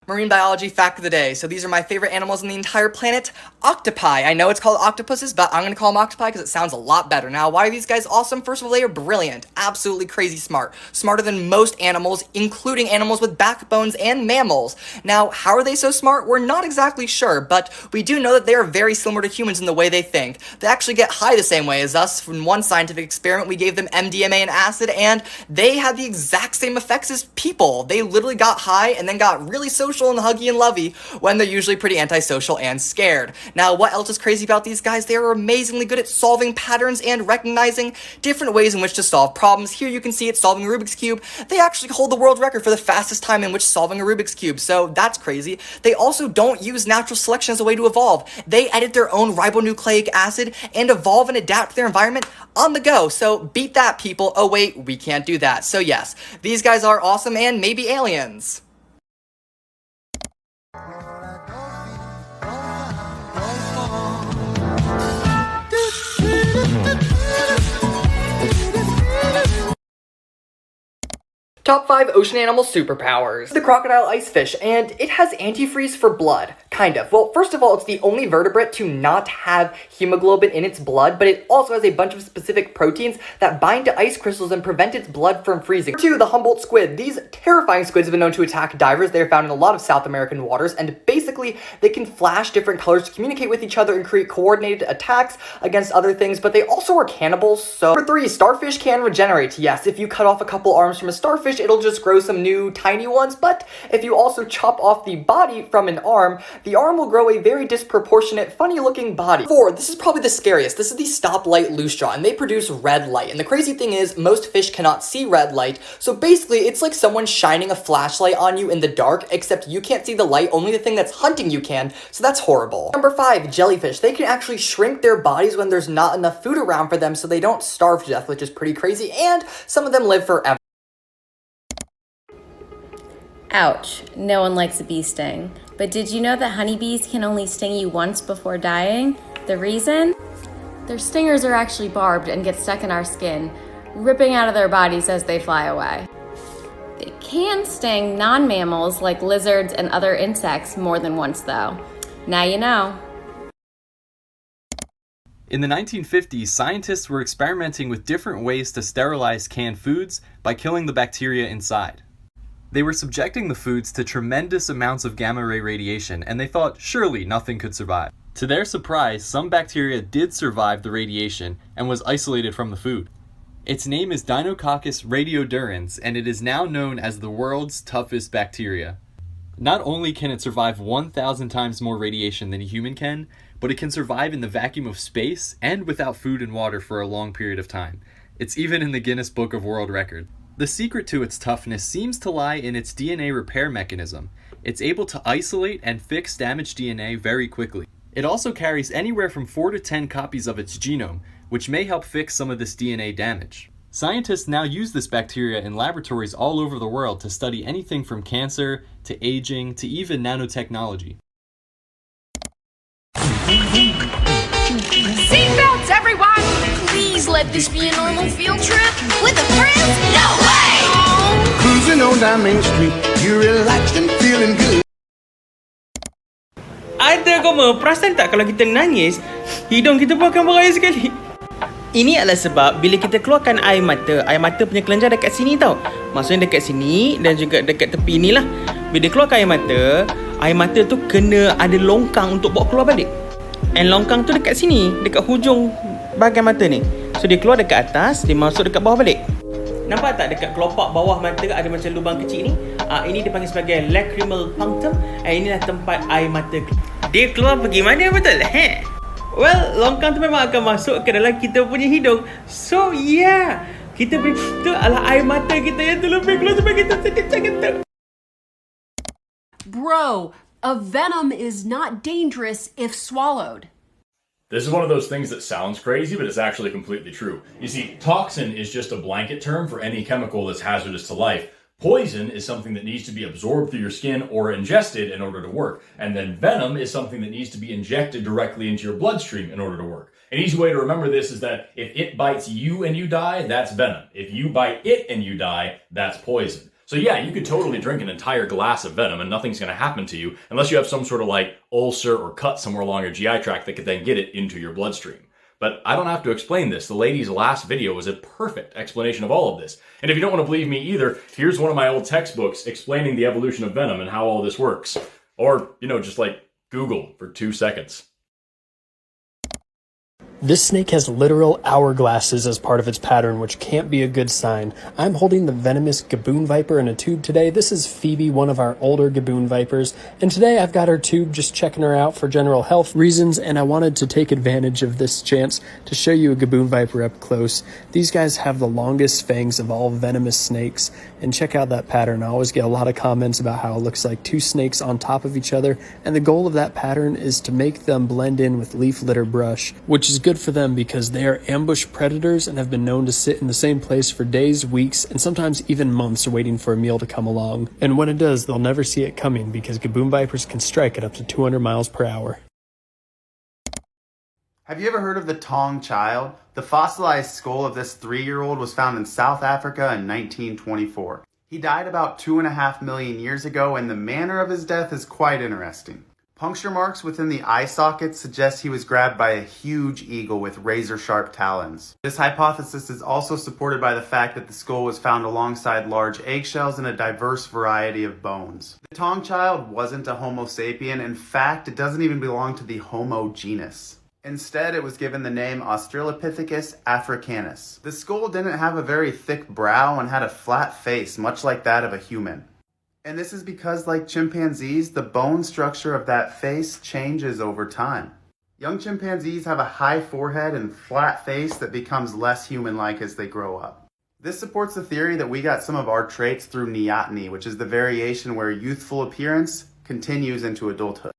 Marine biology fact of the day. So these are my favorite animals on the entire planet. Octopi. I know it's called octopuses, but I'm going to call them octopi because it sounds a lot better. Now, why are these guys awesome? First of all, they are brilliant. Absolutely crazy smart. Smarter than most animals, including animals with backbones and mammals. Now, how are they so smart? We're not exactly sure, but we do know that they are very similar to humans in the way they think. They actually get high the same way as us. From one scientific experiment, we gave them MDMA and acid, and they had the exact same effects as people. They literally got high and then got really social and huggy and lovey when they're usually pretty antisocial and scared. Now, what else is crazy about these guys? They are amazingly good at solving patterns and recognizing different ways in which to solve problems. Here you can see it solving a Rubik's Cube. They actually hold the world record for the fastest time in which solving a Rubik's Cube, so that's crazy. They also don't use natural selection as a way to evolve. They edit their own ribonucleic acid and evolve and adapt to their environment on the go. So beat that, people. Oh wait, we can't do that. So yes, these guys are awesome and maybe aliens. Top 5 ocean animal superpowers. The crocodile ice fish, and it has antifreeze for blood. Kind of. Well, first of all, it's the only vertebrate to not have hemoglobin in its blood, but it also has a bunch of specific proteins that bind to ice crystals and prevent its blood from freezing. Number 2, the Humboldt squid. These terrifying squids have been known to attack divers. They are found in a lot of South American waters, and basically, they can flash different colors to communicate with each other and create coordinated attacks against other things, but they also are cannibals, so... Number 3, starfish can regenerate. Yes, if you cut off a couple arms from a starfish, it'll just grow some new tiny ones, but if you also chop off the body from an arm, the arm will grow a very disproportionate, funny looking body. 4, this is probably the scariest. This is the stoplight loosejaw, and they produce red light. And the crazy thing is, most fish cannot see red light, so basically it's like someone shining a flashlight on you in the dark, except you can't see the light, only the thing that's hunting you can, so that's horrible. Number 5, jellyfish. They can actually shrink their bodies when there's not enough food around for them, so they don't starve to death, which is pretty crazy, and some of them live forever. Ouch, no one likes a bee sting. But did you know that honeybees can only sting you once before dying? The reason? Their stingers are actually barbed and get stuck in our skin, ripping out of their bodies as they fly away. They can sting non-mammals like lizards and other insects more than once though. Now you know. In the 1950s, scientists were experimenting with different ways to sterilize canned foods by killing the bacteria inside. They were subjecting the foods to tremendous amounts of gamma-ray radiation, and they thought surely nothing could survive. To their surprise, some bacteria did survive the radiation and was isolated from the food. Its name is Deinococcus radiodurans, and it is now known as the world's toughest bacteria. Not only can it survive 1,000 times more radiation than a human can, but it can survive in the vacuum of space and without food and water for a long period of time. It's even in the Guinness Book of World Records. The secret to its toughness seems to lie in its DNA repair mechanism. It's able to isolate and fix damaged DNA very quickly. It also carries anywhere from 4 to 10 copies of its genome, which may help fix some of this DNA damage. Scientists now use this bacteria in laboratories all over the world to study anything from cancer, to aging, to even nanotechnology. Seatbelts, everyone! Please let this be a normal field trip. With a friend? No way! Cruising on down Main Street, you're relaxed and feeling good. Ada koma, perasan tak kalau kita nangis, hidung kita pun akan berair sekali. Ini adalah sebab bila kita keluarkan air mata punya kelenjar dekat sini tau. Maksudnya dekat sini dan juga dekat tepi inilah. Bila dia keluarkan air mata tu kena ada longkang untuk bawa keluar balik. And longkang tu dekat sini, dekat hujung bahagian mata ni. So dia keluar dekat atas, dia masuk dekat bawah balik. Nampak tak dekat kelopak bawah mata ada macam lubang kecil ni? Ini dipanggil sebagai lacrimal punctum. Inilah tempat air mata. Dia keluar pergi mana betul? Well, longkang tu memang akan masuk ke dalam kita punya hidung. So yeah, kita punya tu adalah air mata kita yang terlebih keluar sampai kita sakit sangat tu. Bro, a venom is not dangerous if swallowed. This is one of those things that sounds crazy, but it's actually completely true. You see, toxin is just a blanket term for any chemical that's hazardous to life. Poison is something that needs to be absorbed through your skin or ingested in order to work. And then venom is something that needs to be injected directly into your bloodstream in order to work. An easy way to remember this is that if it bites you and you die, that's venom. If you bite it and you die, that's poison. So yeah, you could totally drink an entire glass of venom and nothing's going to happen to you unless you have some sort of like ulcer or cut somewhere along your GI tract that could then get it into your bloodstream. But I don't have to explain this. The lady's last video was a perfect explanation of all of this. And if you don't want to believe me either, here's one of my old textbooks explaining the evolution of venom and how all this works. Or, just like Google for 2 seconds. This snake has literal hourglasses as part of its pattern, which can't be a good sign. I'm holding the venomous gaboon viper in a tube today. This is Phoebe, one of our older gaboon vipers, and today I've got her tube just checking her out for general health reasons, and I wanted to take advantage of this chance to show you a gaboon viper up close. These guys have the longest fangs of all venomous snakes, and check out that pattern. I always get a lot of comments about how it looks like two snakes on top of each other, and the goal of that pattern is to make them blend in with leaf litter brush, which is good for them because they are ambush predators and have been known to sit in the same place for days, weeks, and sometimes even months waiting for a meal to come along. And when it does, they'll never see it coming because gaboon vipers can strike at up to 200 miles per hour. Have you ever heard of the Tong child? The fossilized skull of this 3-year-old was found in South Africa in 1924. He died about 2.5 million years ago, and the manner of his death is quite interesting. Puncture marks within the eye sockets suggest he was grabbed by a huge eagle with razor-sharp talons. This hypothesis is also supported by the fact that the skull was found alongside large eggshells and a diverse variety of bones. The Tong child wasn't a Homo sapien. In fact, it doesn't even belong to the Homo genus. Instead, it was given the name Australopithecus africanus. The skull didn't have a very thick brow and had a flat face, much like that of a human. And this is because, like chimpanzees, the bone structure of that face changes over time. Young chimpanzees have a high forehead and flat face that becomes less human-like as they grow up. This supports the theory that we got some of our traits through neoteny, which is the variation where youthful appearance continues into adulthood.